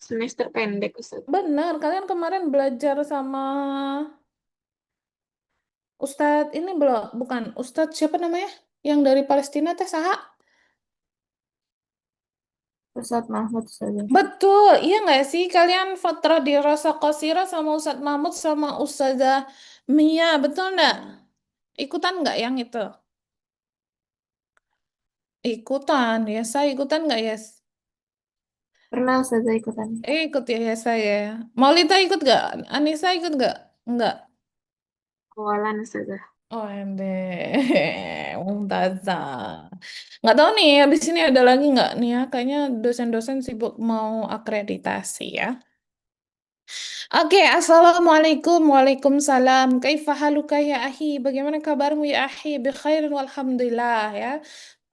Semester pendek, Ustaz. Benar, kalian kemarin belajar sama Ustadz ini belum? Bukan, Ustadz siapa namanya? Yang dari Palestina teh saha? Ustaz Mahmud, Ustaz. Betul, iya nggak sih? Kalian Fatrah di Rasa Qasira sama Ustadz Mahmud sama Ustazah Mia, betul nggak? Ikutan nggak yang itu? Ikutan, ya saya ikutan nggak ya? Pernah Ustaz ikutan. Ikut ya saya. Maulita ikut nggak? Anissa ikut nggak? Nggak. Awalan Ustaz. Oh, ende, Mumtazah. Nggak tahu nih, habis ini ada lagi nggak nih ya? Kayaknya dosen-dosen sibuk mau akreditasi ya. Oke, Assalamualaikum. Waalaikumsalam. Kaifa haluka ya ahi? Bagaimana kabarmu ya ahi? Bikhairin walhamdulillah ya.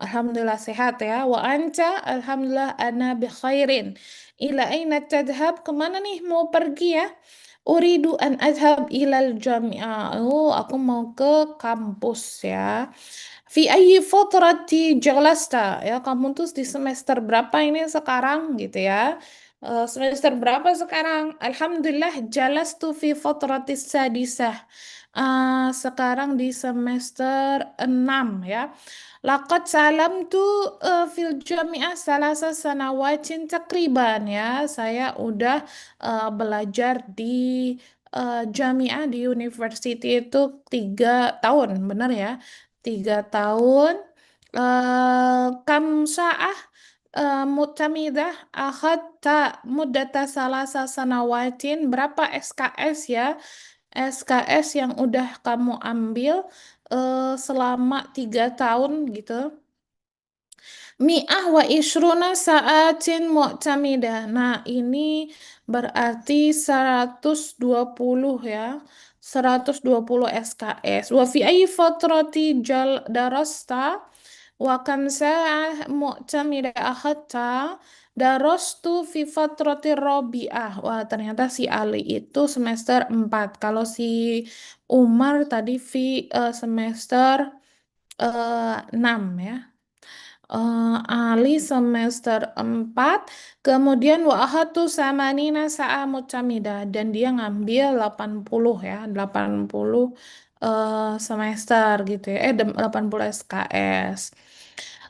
Alhamdulillah sehat ya. Wa anta? Alhamdulillah ana bikhairin. Ila aina tadhab? Kemana nih mau pergi ya? Uridu an adhab ilal jami'ah. Oh, aku mau ke kampus ya. Fi ayyi fatrati jalasta? Ya, kamu tuh di semester berapa ini sekarang gitu ya? Semester berapa sekarang? Alhamdulillah jalastu fi fatratis sadisah. Sekarang di semester 6 ya. Laqad salamtu fil jami'ah salasa sanawatin takriban ya. Saya udah belajar di jami'ah di university itu 3 tahun, benar ya? 3 tahun. Kam sa'ah mu'tamidah akhadta muddata salasa sanawatin. Berapa SKS ya? SKS yang udah kamu ambil selama 3 tahun gitu. Mi'ah wa ishruna sa'atin mu'tamidah. Nah, ini berarti 120 ya. 120 SKS. Wa fi ayyi fatrati darasta wa kam sa'ah mu'tamidah akhadta darastu fi fatrati rabi'ah. Wah, ternyata si Ali itu semester 4. Kalau si Umar tadi semester 6 ya. Ali semester 4, kemudian wa ahatu samanina sa'a mutamida, dan dia ngambil 80 ya, 80 semester gitu ya, 80 SKS.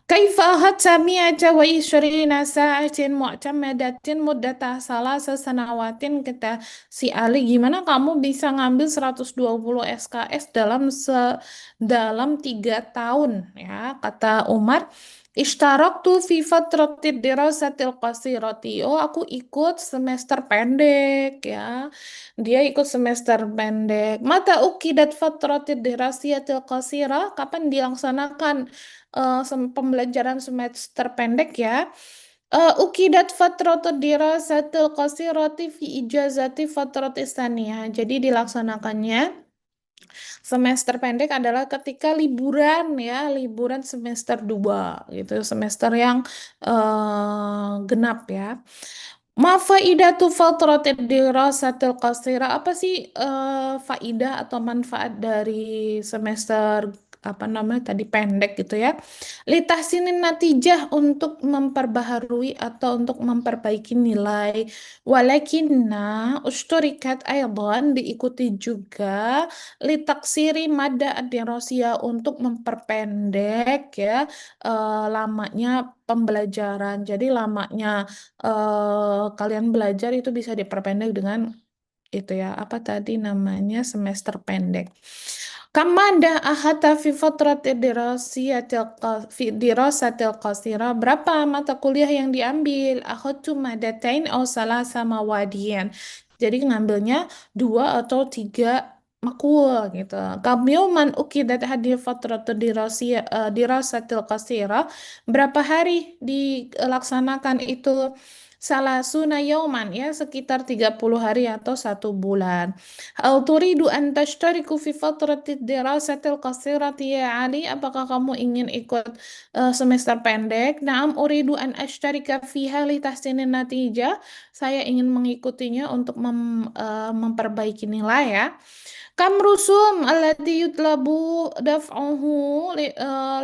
Kaifa akhadta mi'ata wa ishrina sa'atin mu'tamadatin muddata salasa sanawatin, kata si Ali, gimana kamu bisa ngambil 120 SKS dalam 3 tahun ya, kata Umar. Ishtaraktu fi fatratil dirasatil qasirati. Oh, aku ikut semester pendek ya. Dia ikut semester pendek. Mata ukidat fatratil dirasiyatil qasira? Kapan dilaksanakan pembelajaran semester pendek ya? Ukidat fatratul dirasatil qasirati fi ijazati fatratis saniyah. Jadi dilaksanakannya semester pendek adalah ketika liburan ya, liburan semester 2 gitu, semester yang genap ya. Ma faidatu fatratil dirasatil qasira? Apa sih faidah atau manfaat dari semester apa namanya tadi pendek gitu ya? Litahsinin natijah, untuk memperbaharui atau untuk memperbaiki nilai. Walakinna usturikat aydan, diikuti juga litaksiri mada ad-dirasiyah, untuk memperpendek ya lamanya pembelajaran. Jadi lamanya kalian belajar itu bisa diperpendek dengan itu ya, apa tadi namanya, semester pendek. Kamada ahata fi fatratil dirasatil qasira? Berapa mata kuliah yang diambil? Akhadtu madatain aw salasa mawadiyan. Jadi ngambilnya 2 atau 3 makul gitu. Kam yauman ukidat hadhihi fatratul dirasatil qasira? Berapa hari dilaksanakan itu? Salasuna yauman ya, sekitar 30 hari atau 1 bulan. Au turidu an tashtariku fi fatrati dirasatil qasirati ya Ali? Apakah kamu ingin ikut semester pendek? Naam uridu an ashtarika fiha li tahsinin natijah. Saya ingin mengikutinya untuk memperbaiki nilai ya. Kam rusum allati yutlabu daf'uhu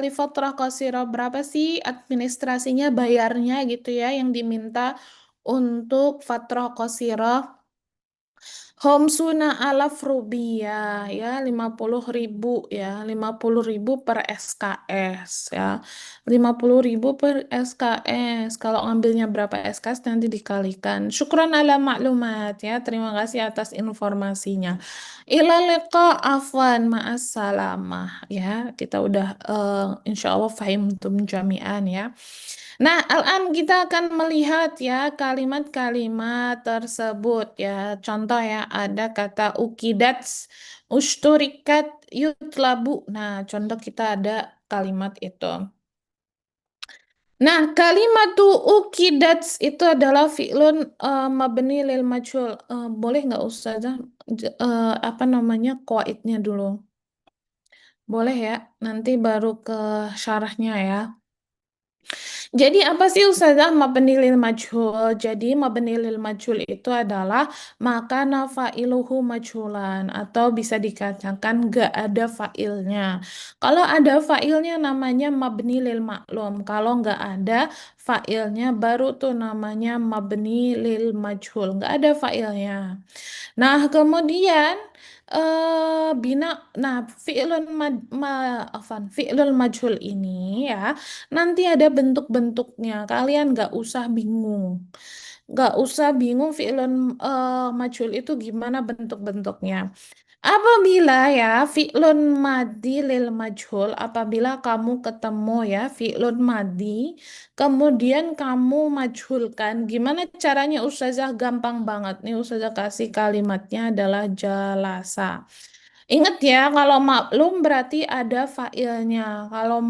li fatrah qasirah? Berapa sih administrasinya, bayarnya gitu ya, yang diminta untuk fatrah qasirah Homsuna alaf rupiah ya 50.000 ya 50.000 per SKS ya 50.000 per SKS kalau ngambilnya berapa SKS nanti dikalikan syukran ala maklumat ya terima kasih atas informasinya ila liqa afwan ma'assalamah ya kita udah insya Allah fahimtum jami'an ya. Nah, Al-an kita akan melihat ya kalimat-kalimat tersebut ya. Contoh ya, ada kata ukidats, usturikat, yutlabu. Nah, contoh kita ada kalimat itu. Nah, kalimat tuh ukidats itu adalah fi'lun mabni lil majhul. Boleh nggak Ustazah apa namanya qaidnya dulu? Boleh ya, nanti baru ke syarahnya ya. Jadi apa sih Ustazah mabni lil majhul? Jadi mabni lil majhul itu adalah makana fa'iluhu majhulan atau bisa dikatakan gak ada fa'ilnya. Kalau ada fa'ilnya namanya mabni lil maklum. Kalau nggak ada fa'ilnya baru tuh namanya mabni lil majhul. Nggak ada fa'ilnya. Nah, kemudian bina nah fi'lul majhul ini ya nanti ada bentuk-bentuknya. Kalian nggak usah bingung. Nggak usah bingung fi'lun majhul itu gimana bentuk-bentuknya. Apabila ya fi'lun madi lil majhul, apabila kamu ketemu ya fi'lun madi, kemudian kamu majhulkan, gimana caranya Ustazah? Gampang banget nih Ustazah kasih kalimatnya adalah jalasa. Ingat ya, kalau maklum berarti ada fa'ilnya, kalau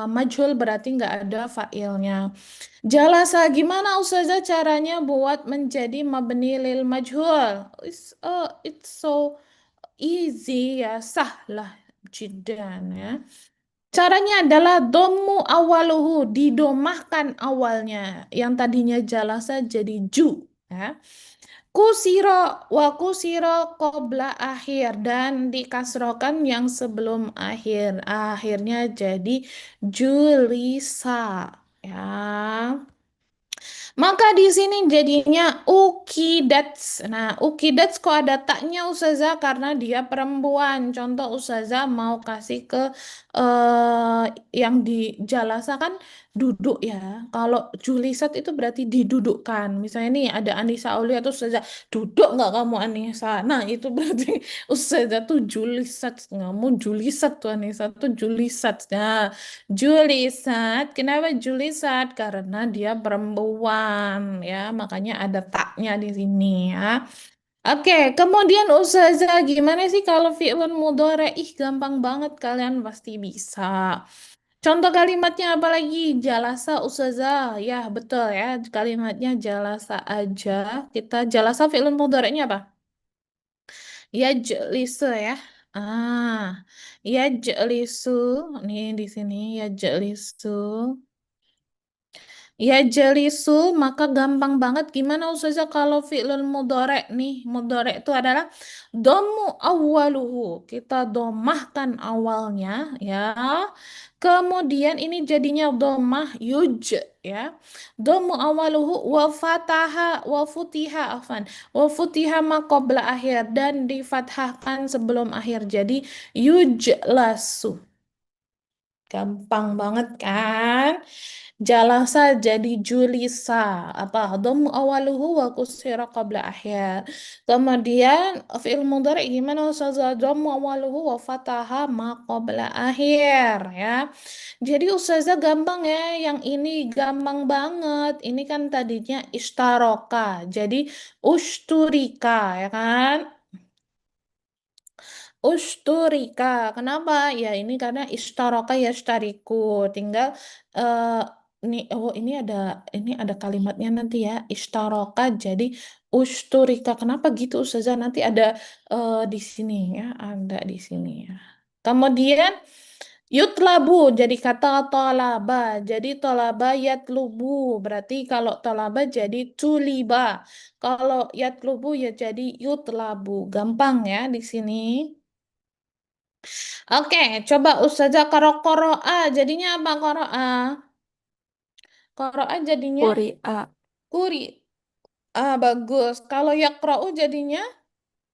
majhul berarti nggak ada fa'ilnya. Jalasa, gimana Ustazah caranya buat menjadi mabni lil majhul? It's so easy ya, sahlah jidan ya. Caranya adalah domu awaluhu, didomahkan awalnya. Yang tadinya jalasa jadi ju. Ya. Kusiro wa kusiro qobla akhir dan dikasrokan yang sebelum akhir. Akhirnya jadi julisa. Ya. Maka di sini jadinya ukidats. Nah, ukidats kok ada taknya Ustazah karena dia perempuan. Contoh Ustazah mau kasih ke eh, yang di jalasa kan duduk ya. Kalau julisat itu berarti didudukkan. Misalnya nih ada Anissa Aulia atau Ustazah, duduk nggak kamu Anissa? Nah, itu berarti Ustazah tuh julisat. Kamu julisat tuh Anissa tuh julisat. Nah, Julisat, kenapa Julisat? Karena dia perempuan ya, makanya ada taknya di sini ya. Oke, kemudian Ustazah gimana sih kalau fi'lun mudhari? Ih, gampang banget kalian pasti bisa. Contoh kalimatnya apa lagi? Jalasa Ustazah. Ya, betul ya. Kalimatnya jalasa aja. Kita jalasa fi'lun mudhari'nya apa? Ya jelisu ya. Ah, ya jelisu. Nih di sini ya jelisu. Ya jelisu, maka gampang banget. Gimana Ustazah kalau fi'lul mudhari' nih? Mudhari' itu adalah domu awaluhu. Kita domahkan awalnya ya. Kemudian ini jadinya domah yuj ya. Domu awaluhu wa fataha wa futiha afan. Wa futiha ma qabla akhir dan difathahkan sebelum akhir. Jadi yujlasu. Gampang banget kan? Jalasa jadi julisa. Apa? Dhamu awaluhu wa kusira qabla akhir. Kemudian fi'il mudhari gimana Ustazah? Dhamu awaluhu wa fataha ma qabla akhir ya. Jadi Ustazah gampang ya. Yang ini gampang banget. Ini kan tadinya istaroka. Jadi usturika ya kan? Usturika. Kenapa? Ya ini karena istaraka ya stariku. Tinggal eh ini ada kalimatnya nanti ya. Istaraka jadi usturika. Kenapa gitu Ustazah? Nanti ada di sini ya, ada di sini ya. Kemudian yutlabu jadi kata tolaba. Jadi tolaba yatlubu. Berarti kalau tolaba jadi tuliba. Kalau yatlubu ya jadi yutlabu. Gampang ya di sini. Oke, coba Ustazah koro'a jadinya apa koro'a? Koro'a jadinya Korea. kuri. Ah, bagus. Kalau yaqra'u jadinya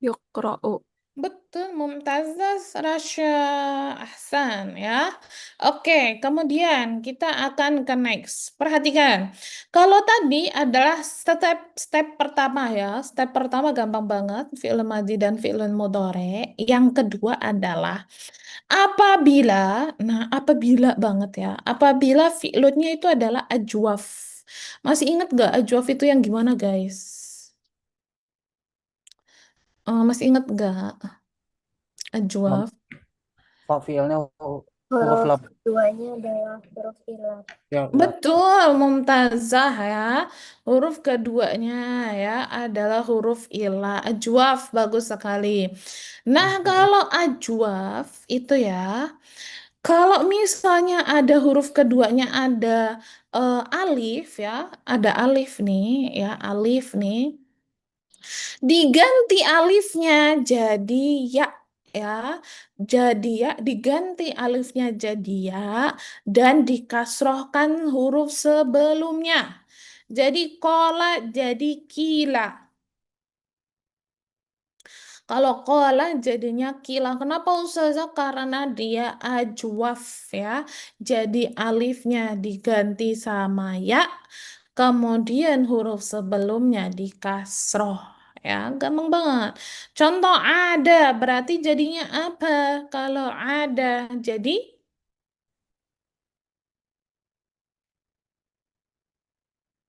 Yuqra'u. betul, Mumtazah, Rasya, Ahsan ya. Oke, kemudian kita akan ke next. Perhatikan, kalau tadi adalah step pertama ya. Step pertama gampang banget, fi'il madhi dan fi'il mudhari. Yang kedua adalah apabila, nah apabila banget ya. Apabila fi'ilnya itu adalah ajwaf. Masih ingat gak ajwaf itu yang gimana, guys? Masih ingat gak ajwaf? Fiilnya huruf Huruf lap keduanya adalah huruf ilat. ya lat. Betul, Mumtazah ya. Huruf keduanya ya adalah huruf ilah. Ajwaf, bagus sekali. Nah, kalau ajwaf itu ya, kalau misalnya ada huruf keduanya ada alif ya, ada alif nih ya, alif nih. Diganti alifnya jadi ya ya. Jadi ya, diganti alifnya jadi ya dan dikasrohkan huruf sebelumnya. Jadi kola jadi kila. Kalau kola jadinya kila. Kenapa Ustazah? Karena dia ajwaf ya. Jadi alifnya diganti sama ya. Kemudian huruf sebelumnya dikasroh. Ya, gampang banget. Contoh ada berarti jadinya apa? Kalau ada jadi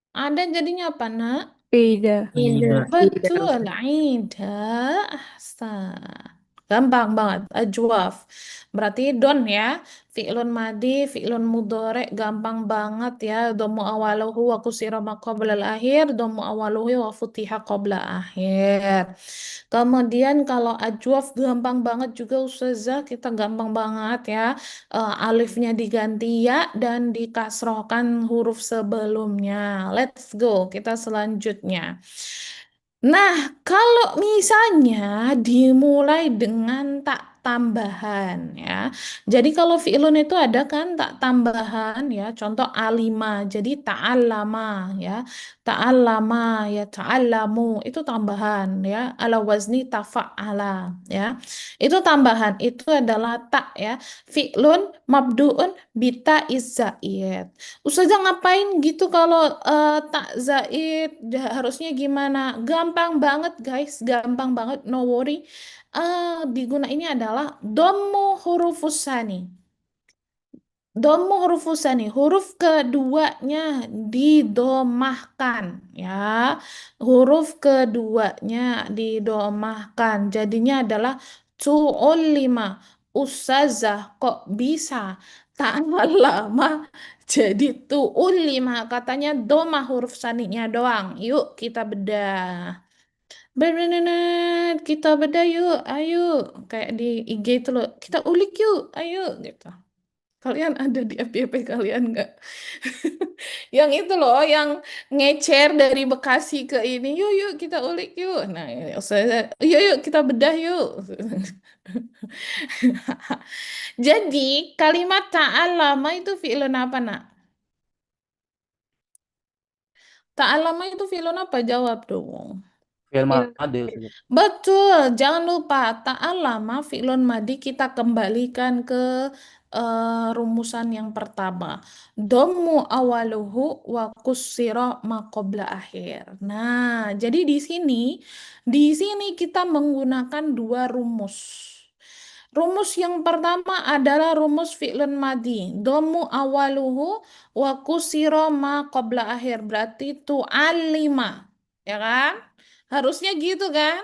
ada jadinya apa, Nak? Ida. Ida. Betul, Aida. Ahsan. Gampang banget, ajwaf. Berarti don ya. Fi'lun madi, fi'lun mudhari, gampang banget ya. Dhammu awaluhu wa kusira ma qabla al-akhir, dhammu awaluhu wa futiha qabla akhir. Kemudian kalau ajwaf gampang banget juga Ustazah, kita gampang banget ya. Alifnya diganti ya dan dikasrohkan huruf sebelumnya. Let's go, kita selanjutnya. Nah, kalau misalnya dimulai dengan tak tambahan ya. Jadi kalau fi'lun itu ada kan tak tambahan ya. Contoh alima, jadi ta'allama ya. Ta'allama ya, ta'allamu itu tambahan ya. Ala wazni tafa'ala ya. Itu tambahan, itu adalah tak ya. Fi'lun mabdu'un bita izzaid. Ustazah ngapain gitu kalau tak zaid harusnya gimana? Gampang banget guys, gampang banget, no worry. Diguna ini adalah domo hurufus sani. Domo hurufus sani, huruf keduanya didomahkan ya. Huruf keduanya didomahkan. Jadinya adalah lima. Ustazah kok bisa tanggal lama jadi lima, katanya doma huruf saninya doang. Yuk kita bedah. Benar, kita bedah yuk, ayo. Kayak di IG itu loh, kita ulik yuk, ayo gitu. Kalian ada di FYP kalian nggak? Yang itu loh, yang ngecer dari Bekasi ke ini, yuk yuk kita ulik yuk. Nah, yuk yuk kita bedah yuk. Jadi kalimat ta'allama itu fi'lun apa, Nak? Ta'allama itu fi'lun apa? Jawab dong. Fiil Iya. madi Ustaz. Betul, jangan lupa ta'allama fi'lun madi kita kembalikan ke rumusan yang pertama. Dhammu awaluhu wa kussira ma qabla akhir. Nah, jadi di sini kita menggunakan dua rumus. Rumus yang pertama adalah rumus fi'lun madi. Dhammu awaluhu wa kussira ma qabla akhir. Berarti tu'allima. Ya kan? Harusnya gitu kan?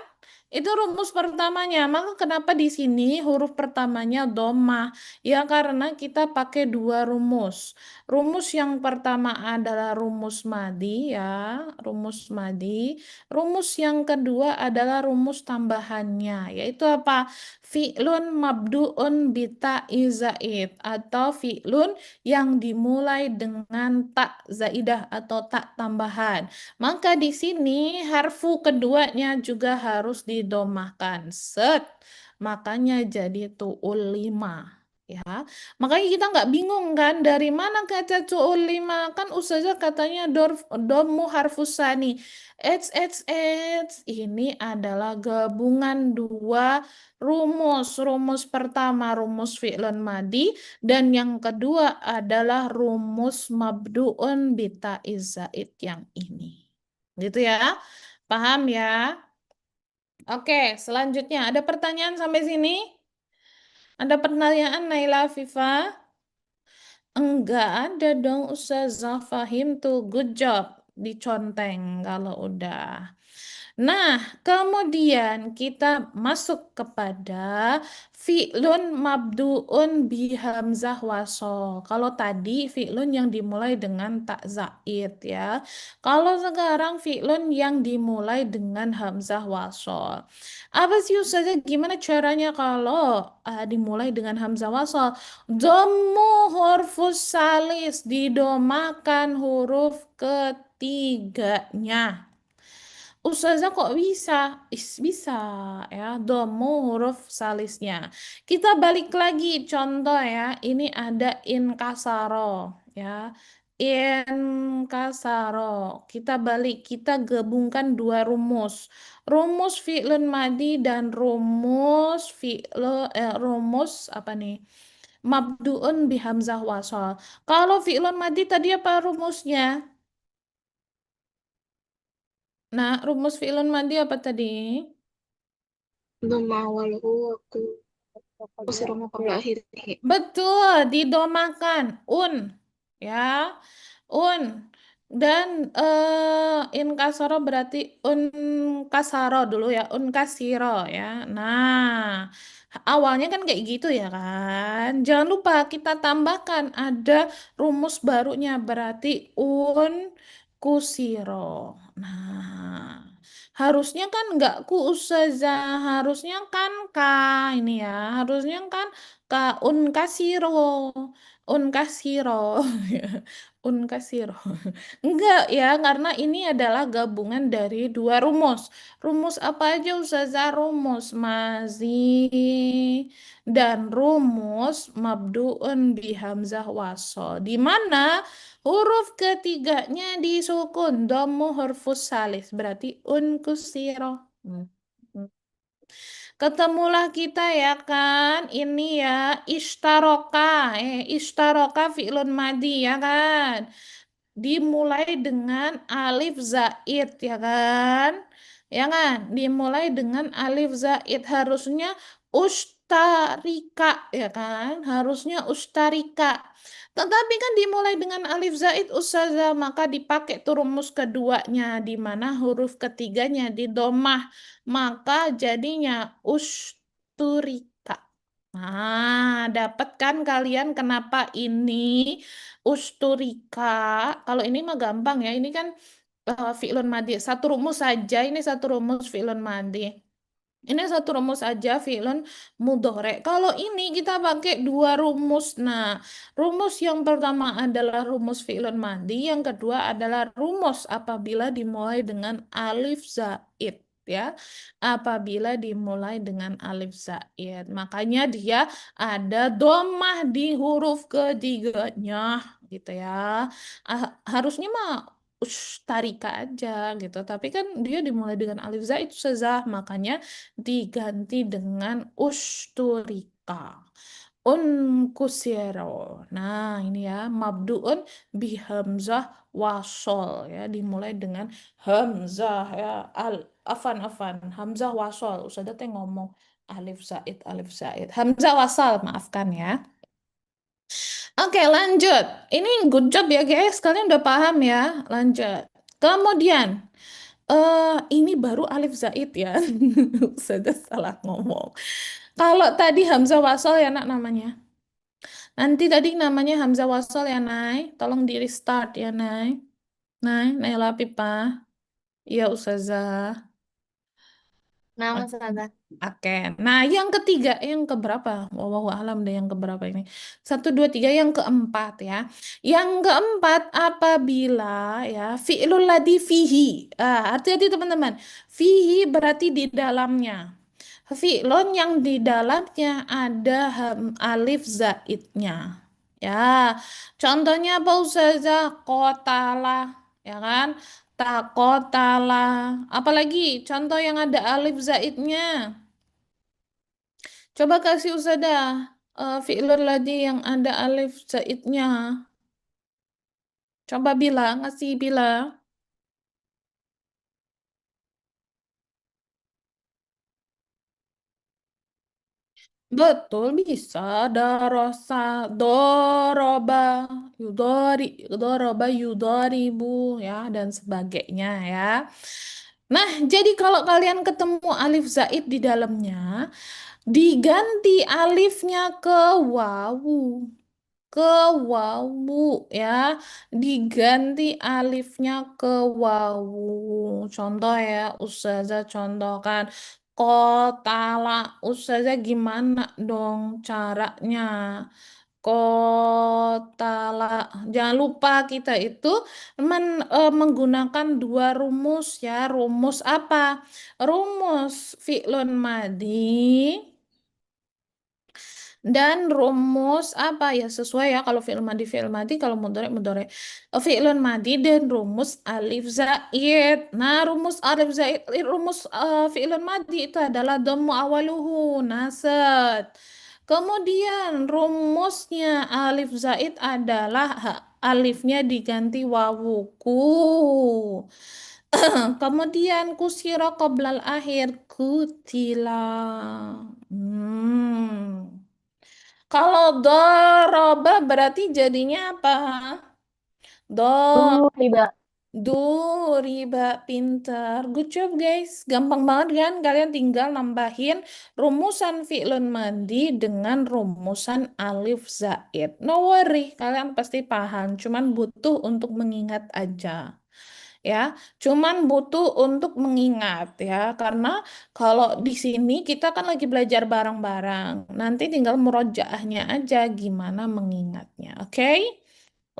Itu rumus pertamanya. Maka kenapa di sini huruf pertamanya domah? Ya karena kita pakai dua rumus. Rumus yang pertama adalah rumus madi ya, rumus madi. Rumus yang kedua adalah rumus tambahannya, yaitu apa? Fi'lun mabdu'un bita izaid atau fi'lun yang dimulai dengan tak zaidah atau tak tambahan. Maka di sini harfu keduanya juga harus didomahkan. Set. Makanya jadi tu'ul lima. Ya, makanya kita nggak bingung kan dari mana kata cu'ul lima kan ustazah katanya domu harfusani. Ini adalah gabungan dua rumus. Rumus pertama rumus fi'lun madi dan yang kedua adalah rumus mabdu'un bita izaid yang ini. Gitu ya. Paham ya? Oke, selanjutnya ada pertanyaan sampai sini? Ada pertanyaan Naila Afifa? Enggak ada dong Ustazah Fahim tuh good job diconteng kalau udah. Nah, kemudian kita masuk kepada fi'lun mabdu'un bi hamzah wasol. Kalau tadi fi'lun yang dimulai dengan tak zaid ya. Kalau sekarang fi'lun yang dimulai dengan hamzah wasol. Apa sih Ustazah gimana caranya kalau dimulai dengan hamzah wasol? Dhammu hurufus salis didomakan huruf ketiganya. Ustazah kok bisa? Bisa ya, domu huruf salisnya. Kita balik lagi contoh ya, ini ada in kasaro ya. In kasaro. Kita balik, kita gabungkan dua rumus. Rumus fi'lun madi dan rumus apa nih? Mabdu'un bihamzah wasol. Kalau fi'lun madi tadi apa rumusnya? Nah, rumus fi'lun madi apa tadi? Dhamma awaluhu qabla akhirih. Betul, didomakan. Ya. Un. Dan in kasoro berarti un kasaro dulu ya. Un kasiro ya. Nah, awalnya kan kayak gitu ya kan. Jangan lupa kita tambahkan ada rumus barunya berarti un kusiro. Nah, harusnya kan nggak ku ustazah, harusnya kan ka ini ya, harusnya kan ka unkasiro, unkasiro, unkasiro. Enggak ya, karena ini adalah gabungan dari dua rumus. Rumus apa aja Ustazah? Rumus mazi dan rumus mabdu'un bihamzah wasol. Di mana huruf ketiganya disukun dhammu hurufus salis berarti unkusiro. Ketemulah kita ya kan. Ini ya ishtaroka. Ishtaroka fi'lun madi ya kan. Dimulai dengan alif zaid ya kan. Ya kan? Dimulai dengan alif zaid harusnya ustarika ya kan. Harusnya ustarika. Tetapi kan dimulai dengan alif zaid ustazah maka dipakai tuh rumus keduanya di mana huruf ketiganya di domah maka jadinya usturika. Nah, dapat kan kalian kenapa ini usturika? Kalau ini mah gampang ya. Ini kan fi'lun madi. Satu rumus saja. Ini satu rumus fi'lun madi. Ini satu rumus aja fi'lun mudhore. Kalau ini kita pakai dua rumus. Nah, rumus yang pertama adalah rumus fi'lun madi, yang kedua adalah rumus apabila dimulai dengan alif zaid ya. Apabila dimulai dengan alif zaid. Makanya dia ada domah di huruf ketiganya gitu ya. Harusnya mah ustarika aja gitu. Tapi kan dia dimulai dengan alif zaid sezah, makanya diganti dengan usturika. Unkusiro. Nah, ini ya mabduun bihamzah wasol ya, dimulai dengan hamzah ya. Afan hamzah wasol. Ustazah teh ngomong alif zaid. Hamzah wasal, maafkan ya. Oke, lanjut. Ini good job ya, guys. Kalian udah paham ya? Lanjut. Kemudian, ini baru alif zaid ya. Sudah salah ngomong. Kalau tadi Hamzah wasal ya nak namanya. Nanti tadi namanya Hamzah wasal ya, Nay. Tolong di restart ya, Nay. Nay, Naila Pipa. Ya, Ustazah. Nama Ustazah. Oke, nah yang ketiga, yang keberapa? Wallahu alam deh yang keberapa ini. Satu, dua, tiga, yang keempat ya. Yang keempat apabila ya fi'lul ladhi fihi. Hati-hati teman-teman. Fihi berarti di dalamnya. Fi'lun yang di dalamnya ada alif zaidnya. Ya, contohnya apa Ustazah? Qotala, ya kan? Takotala. Apalagi contoh yang ada alif zaidnya. Coba kasih Ustazah fi'lun lagi yang ada alif zaidnya. Coba bilang, ngasih bilang. Betul bisa darosa doroba yudoribu ya dan sebagainya ya. Nah, jadi kalau kalian ketemu alif zaid di dalamnya, diganti alifnya ke wawu, ke wawu ya, diganti alifnya ke wawu. Contoh ya, Ustazah contohkan kotala. Ustazah gimana dong caranya? Kotala. Jangan lupa kita itu menggunakan dua rumus ya. Rumus apa? Rumus fi'lun madi dan rumus apa ya sesuai ya kalau fi'il madi kalau mudhari fi'lun madi dan rumus alif zaid. Nah, rumus alif zaid rumus fi'lun madi itu adalah dhammu awaluhu nasat. Kemudian rumusnya alif zaid adalah alifnya diganti wawuku. Kemudian kusiro qoblal akhir kutila. Hmm. Kalau doroba berarti jadinya apa? Do, Riba. riba, pintar. Good job guys. Gampang banget kan? Kalian tinggal nambahin rumusan fi'lun madi dengan rumusan alif zaid. No worry, kalian pasti paham. Cuman butuh untuk mengingat aja. Ya, cuman butuh untuk mengingat ya, karena kalau di sini kita kan lagi belajar bareng-bareng. Nanti tinggal murojaahnya aja gimana mengingatnya. Oke?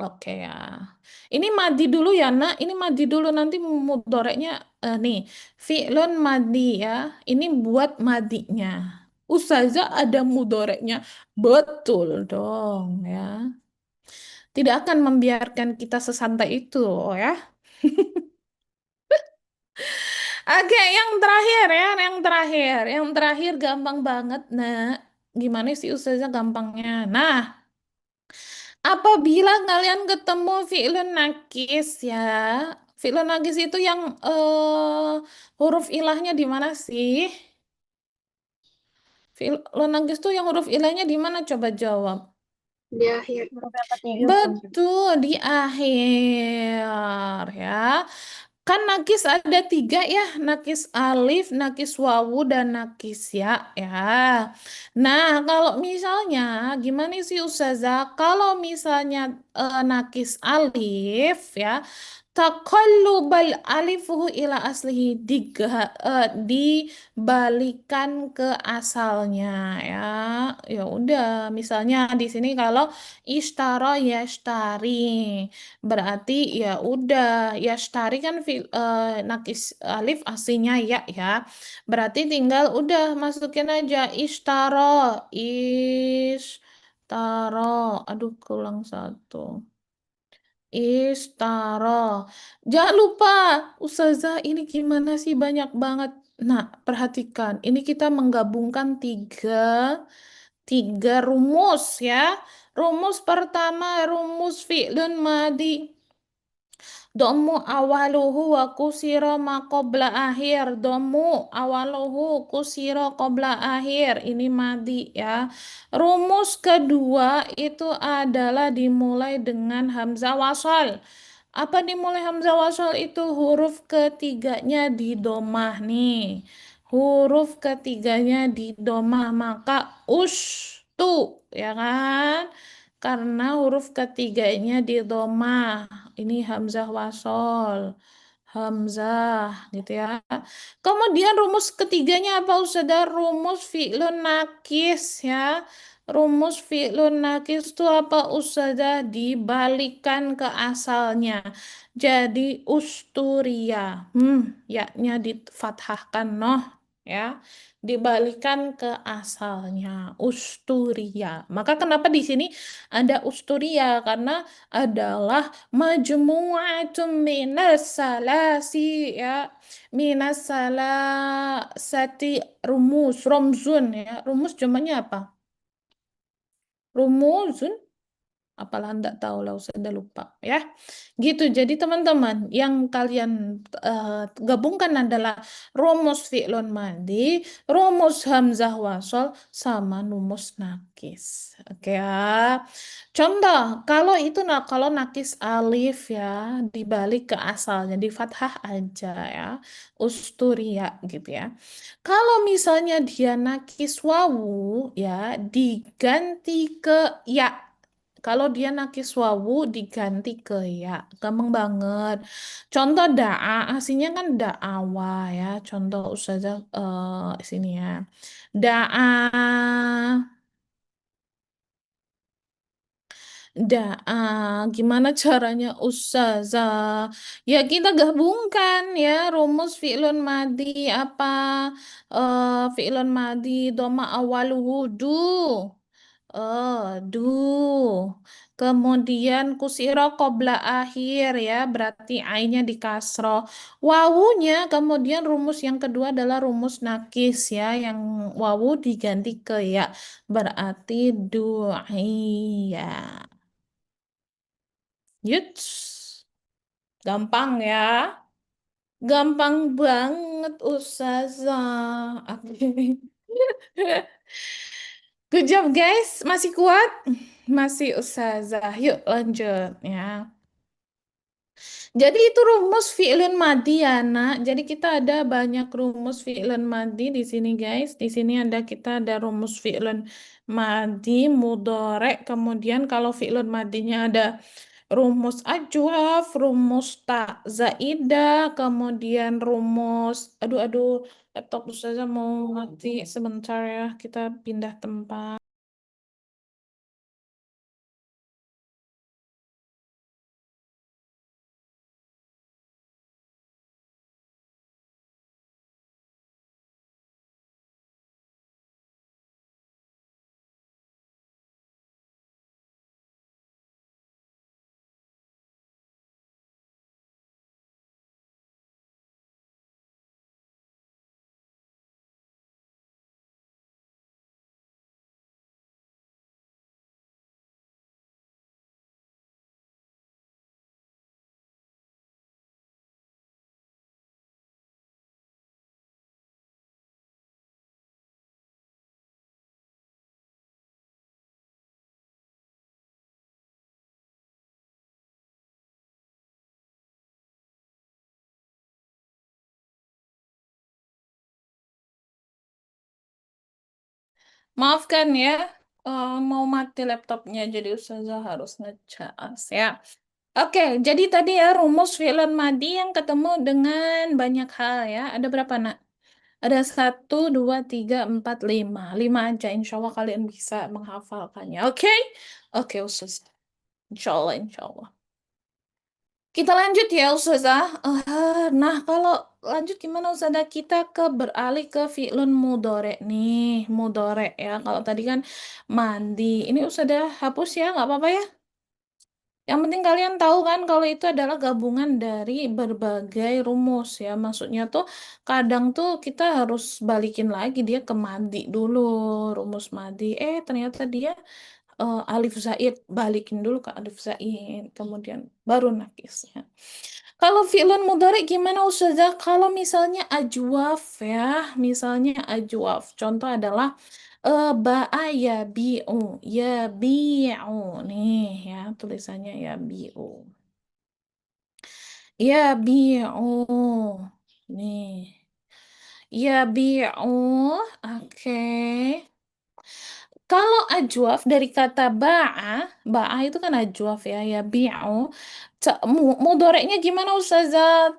Oke ya. Ini madi dulu ya, Nak. Ini madi dulu nanti mudoreknya nih. Fi'lun madi ya. Ini buat madinya. Ustazah ada mudoreknya. Betul dong ya. Tidak akan membiarkan kita sesantai itu ya. Oke, yang terakhir gampang banget, Nak. Gimana sih Ustazah gampangnya? Nah, apabila kalian ketemu fi'lun nakis ya, fi'lun nakis itu yang huruf ilahnya di mana sih? Fi'lun nakis itu yang huruf ilahnya di mana? Coba jawab. Di akhir. Huruf yang ketiga. Betul, di akhir ya. Kan nakis ada tiga ya, nakis alif, nakis wawu, dan nakis ya, ya. Nah, kalau misalnya, gimana sih Ustazah? Kalau misalnya nakis alif ya, taqallubal alifuhu ila aslihi, dibalikan ke asalnya ya. Ya udah, misalnya di sini kalau ishtara yashtari. Berarti ya udah yashtari kan nakis alif aslinya ya ya. Berarti tinggal udah masukin aja ishtara ishtara. Aduh, kurang satu. Istaro. Jangan lupa, Ustazah, ini gimana sih banyak banget. Nah, perhatikan, ini kita menggabungkan tiga rumus ya. Rumus pertama, rumus fi'lun madi. Domu awaluhu wa kusiro ma qabla akhir. Domu awaluhu kusiro qabla akhir. Ini madi ya. Rumus kedua itu adalah dimulai dengan hamzah wasal. Apa dimulai hamzah wasal itu? Huruf ketiganya di domah nih. Huruf ketiganya di domah. Maka tu ya kan? Karena huruf ketiganya di domah. Ini hamzah wasol. Hamzah gitu ya. Kemudian rumus ketiganya apa Ustazah? Rumus fi'lun nakis ya. Rumus fi'lun nakis itu apa Ustazah? Dibalikan ke asalnya. Jadi usturia. Yaknya difathahkan noh. ya, dibalikan ke asalnya usturia. Maka kenapa di sini ada usturia? Karena adalah majmu'atun minas salasi, ya, minas salasati rumus, romzun, ya. Rumus jamannya apa? Rumuzun, apalah enggak tahu lah, sudah lupa ya. Gitu. Jadi teman-teman, yang kalian gabungkan adalah rumus fi'lun madi, rumus hamzah wasol, sama rumus nakis. Oke ya. Contoh, kalau itu kalau nakis alif ya, dibalik ke asalnya di fathah aja ya, usturia gitu ya. Kalau misalnya dia nakis wawu ya, diganti ke ya. Kalau dia nakis wawu diganti ke ya, gampang banget. Contoh da'a, aslinya kan da'awa ya. Contoh ustazah sini ya. Da'a, da'a. Gimana caranya ustazah? Ya kita gabungkan ya rumus fi'lun madi apa? Fi'lun madi doma awal wudu. Du. Kemudian kusiro qobla akhir ya, berarti ainnya di kasro. Wawunya kemudian rumus yang kedua adalah rumus nakis ya, yang wawu diganti ke ya, berarti du'iyya. Yuts. Gampang ya. Gampang banget Ustazah. Oke. Good job guys. Masih kuat? Masih Ustazah. Yuk lanjut ya. Jadi itu rumus fi'lun madi ya, Nak. Jadi kita ada banyak rumus fi'lun madi di sini, guys. Di sini kita ada rumus fi'lun madi, mudhari. Kemudian kalau fi'lun madinya ada rumus ajwaf, rumus tak zaidah, kemudian rumus aduh laptop Ustazah mau mati sebentar ya. Kita pindah tempat. Maafkan ya, mau mati laptopnya jadi Ustazah harus ngecas ya. Oke, jadi tadi ya rumus fi'lan madi yang ketemu dengan banyak hal ya. Ada berapa, Nak? Ada 1, 2, 3, 4, 5. 5 aja, insya Allah kalian bisa menghafalkannya. Oke? Oke, Ustazah. Insya Allah, insya Allah. Kita lanjut ya, Ustazah. Nah, kalau lanjut gimana, Ustazah? Kita beralih ke fi'lun mudhari nih. Mudhari ya. Kalau tadi kan mandi. Ini Ustazah hapus ya, nggak apa-apa ya? Yang penting kalian tahu kan kalau itu adalah gabungan dari berbagai rumus ya. Maksudnya tuh kadang tuh kita harus balikin lagi dia ke madi dulu, rumus madi. Ternyata dia alif zaid, balikin dulu ke alif zaid, kemudian baru nakisnya. Kalau fi'lun mudhari gimana Ustazah? Kalau misalnya ajwaf ya, misalnya ajwaf. Contoh adalah ba'a ya bi'u, ya bi'u nih ya tulisannya ya bi'u. Ya bi'u nih. Ya bi'u, oke. Kalau ajwaf dari kata ba'a itu kan ajwaf ya, ya bi'u. Mudhoreknya gimana Ustazah?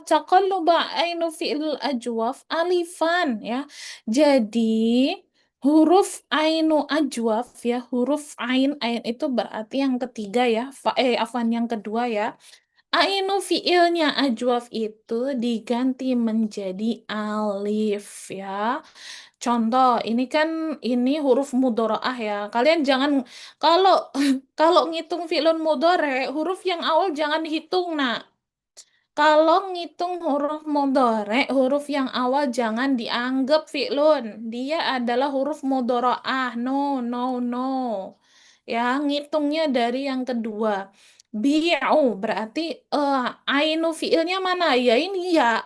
Taqalluba ainu fi'il ajwaf alifan ya. Jadi huruf ainu ajwaf ya, huruf ain itu berarti yang ketiga ya, afwan yang kedua ya. Ainu fiilnya ajwaf itu diganti menjadi alif ya. Contoh, ini huruf mudharaah ya. Kalian jangan kalau kalau ngitung fi'lun mudhari, huruf yang awal jangan dihitung, Nak. Kalau ngitung huruf mudhari, huruf yang awal jangan dianggap fi'lun. Dia adalah huruf mudharaah. No, no, no. Ya, ngitungnya dari yang kedua. Bi'u berarti ainu fi'ilnya mana? Ya ini ya.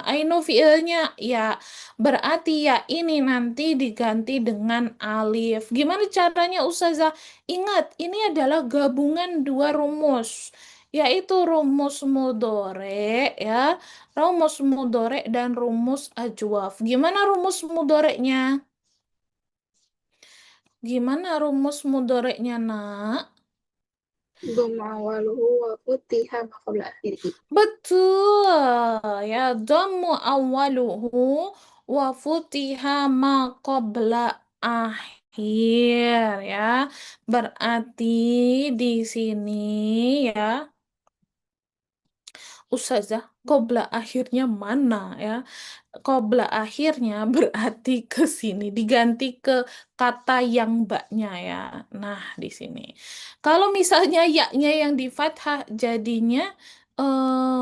Ainu fi'ilnya ya. Berarti ya ini nanti diganti dengan alif. Gimana caranya, Ustazah? Ingat, ini adalah gabungan dua rumus, yaitu rumus mudhore ya, rumus mudhore dan rumus ajwaf. Gimana rumus mudhoreknya? Gimana rumus mudhoreknya, Nak? Dhamma awaluhu wa futiha ma qabla akhirih. Betul ya, dhammu awaluhu wa futiha ma qabla akhir ya. Berarti di sini ya, Ustazah, qabla akhirnya mana ya? Qabla akhirnya berarti ke sini, diganti ke kata yang mbaknya ya. Nah, di sini. Kalau misalnya yaknya yang di fathah jadinya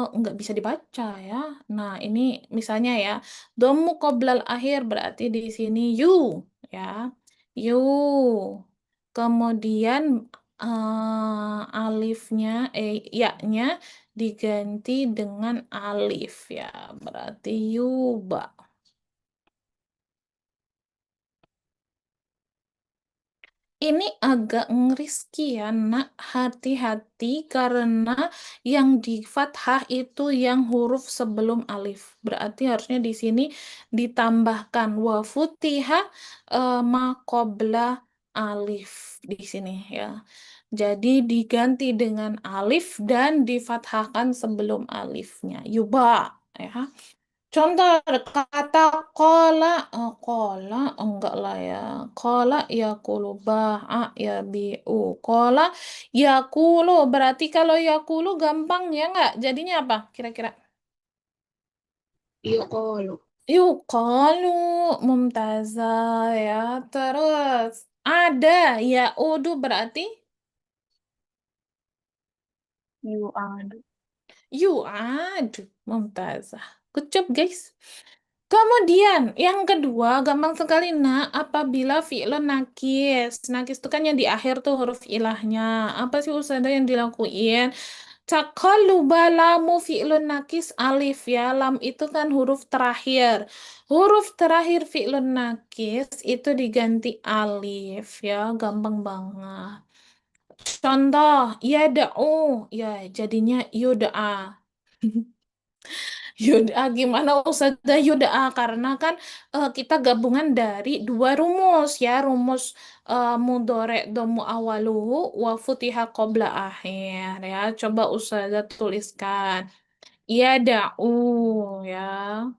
nggak bisa dibaca ya. Nah, ini misalnya ya, domu qoblal akhir berarti di sini you ya. You. Kemudian alifnya, yaknya diganti dengan alif ya, berarti yuba. Ini agak ngeriski ya, Nak. Hati-hati karena yang di fathah itu yang huruf sebelum alif. Berarti harusnya di sini ditambahkan wa futiha ma qabla alif di sini ya. Jadi diganti dengan alif dan difathahkan sebelum alifnya. Yuba ya. Contoh kata kola, kola enggak lah ya. Kola ya ba'a ya bi'u. Kola ya kulu, berarti kalau ya kulu gampang ya enggak? Jadinya apa kira-kira? Yuqalu. Yuqalu, mumtazah ya. Terus ada ya udu berarti Yu'adu. yu'ad. Mumtazah. Good job guys. Kemudian yang kedua gampang sekali, Nak, apabila fi'lun nakis. Nakis itu kan yang di akhir tuh huruf ilahnya. Apa sih Ustazah yang dilakuin? Taqalluba lamu fi'lun nakis alif ya. Lam itu kan huruf terakhir. Huruf terakhir fi'lun nakis itu diganti alif ya. Gampang banget. Contoh, yada'u. Ya jadinya yud'a. Yuda, gimana Ustazah Yuda? Karena kan kita gabungan dari dua rumus ya, rumus mudhore domu awaluhu wa futiha qabla akhir ya. Coba Ustazah tuliskan. Ya da'u ya.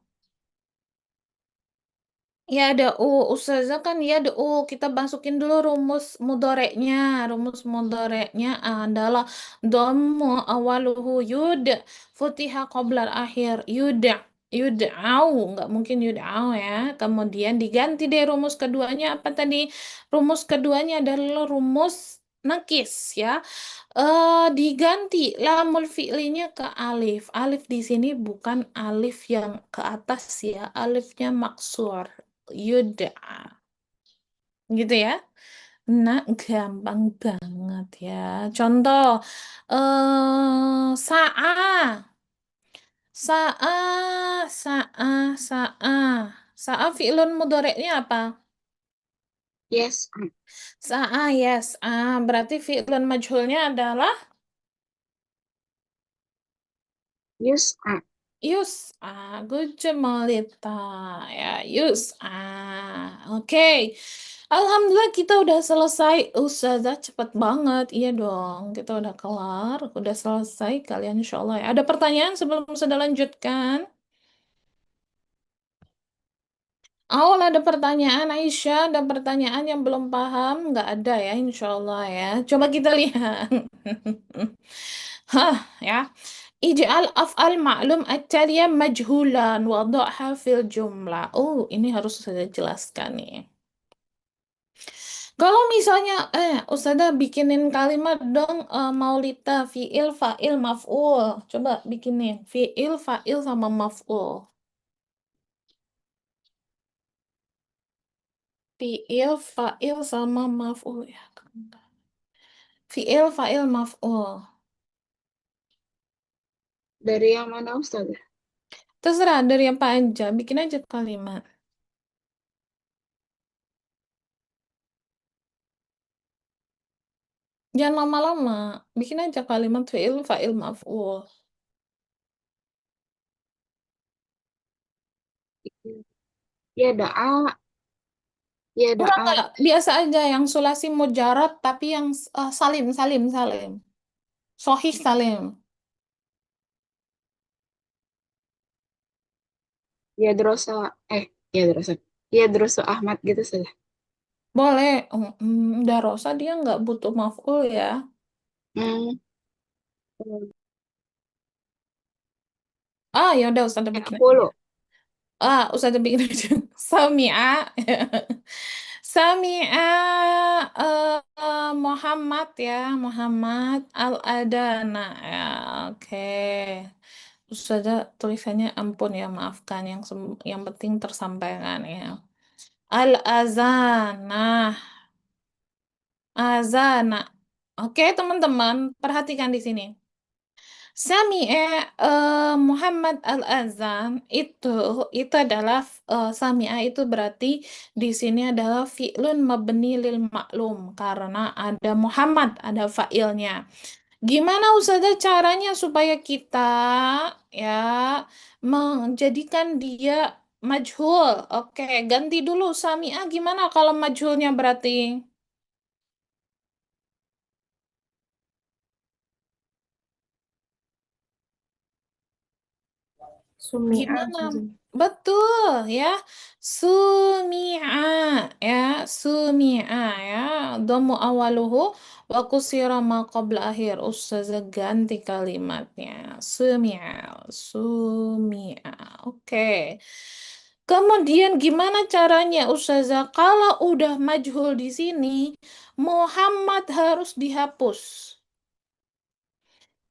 Ya ada Ustazah kan ya ada kita masukin dulu rumus mudoreknya. Rumus mudoreknya adalah dhammu awaluhu yud futiha qoblal akhir yud'au, nggak mungkin yud'au ya. Kemudian diganti deh rumus keduanya apa tadi? Rumus keduanya adalah rumus nakis ya. Diganti lamul fi'linya ke alif. Alif di sini bukan alif yang ke atas ya, alifnya maksur. Yuda. Gitu ya. Nah, gampang banget ya. Contoh, sa'a. Sa'a. Sa'a fi'lun mudhoreknya apa? Yes. Sa'a, yes. Berarti fi'lun majhulnya adalah Yus'a. Yus'a, good job Maulita ya, Yus'a. Oke. Alhamdulillah kita udah selesai. Ustazah cepet banget. Iya dong, kita udah kelar, udah selesai kalian insya Allah ya. Ada pertanyaan sebelum sudah lanjutkan? Awal ada pertanyaan, Aisyah, ada pertanyaan yang belum paham? Nggak ada ya, insya Allah ya. Coba kita lihat. Hah, ya. Ij'al af'al ma'lum at-taliya majhulan wada'ha fil jumlah. Oh, ini harus saya jelaskan nih. Kalau misalnya, Ustazah bikinin kalimat dong, maulita, fi'il, fa'il, maf'ul. Coba bikinin fi'il, fa'il, sama maf'ul. Fi'il, fa'il, sama maf'ul ya. Fi'il, fa'il, maf'ul. Dari yang mana Ustazah? Terserah dari apa aja, bikin aja kalimat. Jangan lama-lama, bikin aja kalimat fi'il, fa'il, maf'ul. Ya da'a, ya da'a, Enggak, biasa aja yang sulasi mujarad tapi yang salim, salim, salim. Sohih salim. ya drosa, ya drosa, ya drosa Ahmad gitu saja. Boleh, Darosa dia nggak butuh maf'ul ya. Hmm, Ah, ya udah Ustazah bikin aja. 10. Ustazah bikin aja. Sami'a. Sami'a Muhammad ya, Muhammad al-adana ya. Oke. Ustazah tulisannya ampun ya, maafkan yang penting tersampaikan ya. Al-azanah. Azana. Oke, teman-teman, perhatikan di sini. Muhammad al-azan itu adalah Sami'a itu berarti di sini adalah fi'lun mabni lil maklum karena ada Muhammad, ada fa'ilnya. Gimana Ustazah caranya supaya kita ya menjadikan dia majhul? Oke, ganti dulu Sami'a gimana kalau majhulnya berarti? Sumi'a Gimana? Ustazah. Betul ya. Sumi'a ya, sumi'a ya. Dhamu awaluhu wa kusira ma qabla akhir. Ustazah ganti kalimatnya. Sumi'a, sumi'a. Oke. Kemudian gimana caranya Ustazah kalau udah majhul di sini Muhammad harus dihapus.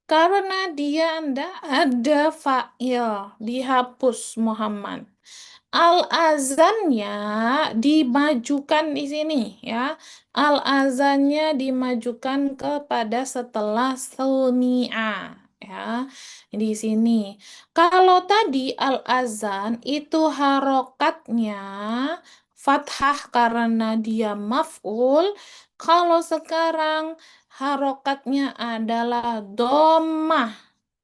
Karena dia ndak ada fa'il, dihapus Muhammad. Al-azannya dimajukan di sini ya. Al-azannya dimajukan kepada setelah sumi'a ya. Di sini. Kalau tadi al-azan itu harokatnya fathah karena dia maf'ul. Kalau sekarang harokatnya adalah domah.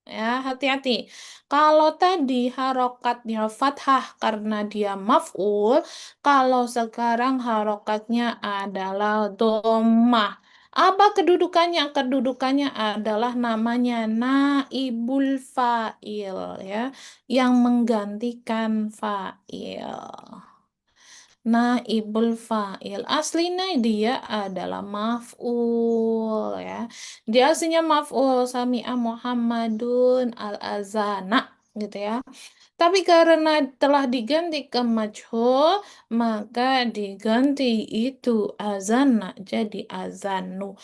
Ya, hati-hati. Kalau tadi harokatnya fathah karena dia maf'ul, kalau sekarang harokatnya adalah domah. Apa kedudukannya? Kedudukannya adalah namanya naibul fa'il ya, yang menggantikan fa'il. Naibul fa'il. Aslinya dia adalah maf'ul ya. Dia aslinya maf'ul sami'a Muhammadun al-azana gitu ya. Tapi karena telah diganti ke majhul, maka diganti itu azana jadi azanu.